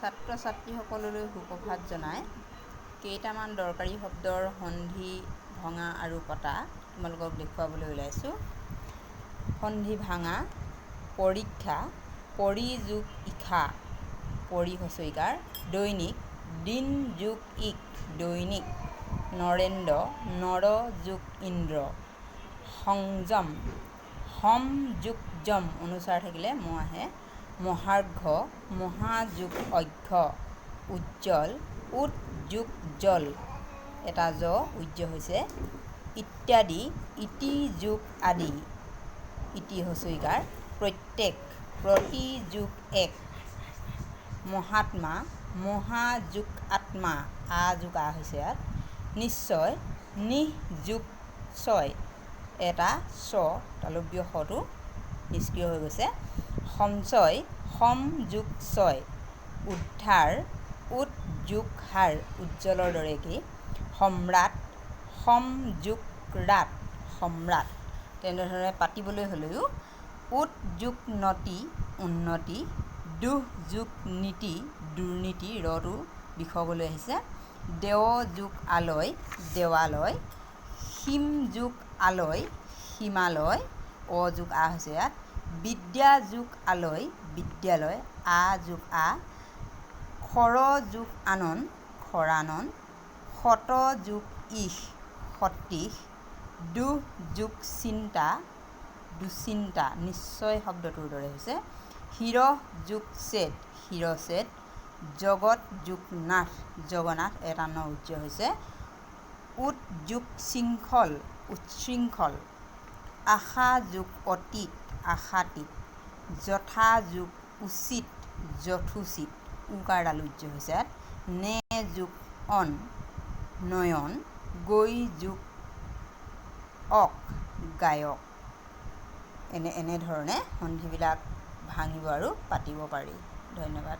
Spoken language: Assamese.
ছাত্ৰ ছাত্ৰীসকললৈ সুপ্ৰভাত জনাই কেইটামান দৰকাৰী শব্দৰ সন্ধি ভঙা আৰু কটা তোমালোকক দেখুৱাবলৈ ওলাইছোঁ। সন্ধি ভাঙা: পৰীক্ষা, পৰি যোগ ইখা, পৰি হচইকাৰ, দৈনিক, দিন যোগ ইক, দৈনিক, নৰেন্দ্ৰ, নৰ যোগ ইন্দ্ৰ, সংযম, সম যোগ যম, অনুস্বাৰ থাকিলে ম আহে, মহাৰ্ঘ, মহা যোগ অঘ্য, উজ্জ্বল, উৎ যোগ জল, এটা জ উজ্জ্ব হৈছে, ইত্যাদি, ইতি যোগ আদি, ইতি হচইকাৰ, প্ৰত্যেক, প্ৰতি যোগ এক, মহাত্মা, মহা যোগ আত্মা, আ যোগ আ হৈছে ইয়াত, নিশ্চয়, নিঃ যোগ ছয়, এটা চ তালব্য শটো নিষ্ক্ৰিয় হৈ গৈছে, সঞ্চয়, সম যোগ ছয়, উদ্ধাৰ, উৎ যোগ হাৰ, উজ্জ্বলৰ দৰে একেই, সম্ৰাট, সম যোগ ৰাট, সম্ৰাট। তেনেধৰণে পাতিবলৈ হ'লেও উৎ যোগ নতি, উন্নতি, দুহ যোগ নীতি, দুৰ্নীতি, ৰটো বিষবলৈ আহিছে, দেও যোগ আলয়, দেৱালয়, সীম যোগ আলয়, হিমালয়, অ যোগ আ হৈছে ইয়াত, বিদ্যা যোগ আলয়, বিদ্যালয়, আ যোগ আ, খৰ যোগ আনন, খৰানন, শত যোগ ইশ, সতীশ, দুহ যোগ চিন্তা, দুশ্চিন্তা, নিশ্চয় শব্দটোৰ দৰে হৈছে, শিৰঃ যোগ ছেদ, শিৰচ্ছেদ, জগত যোগ নাথ, জগন্নাথ, এটা ন উজ্জ্ব হৈছে, উৎ যোগ শৃংখল, উচ্ছৃংখল, আশা যোগ অতীত, আশাতীত, যথা যোগ উচিত, যথোচিত, উকাৰডাল উজ্জ্ব হৈছে ইয়াত, নে যোগ অন, নয়ন, গৈ যোগ অক, গায়ক। এনেধৰণে সন্ধিবিলাক ভাঙিব আৰু পাতিব পাৰি। ধন্যবাদ।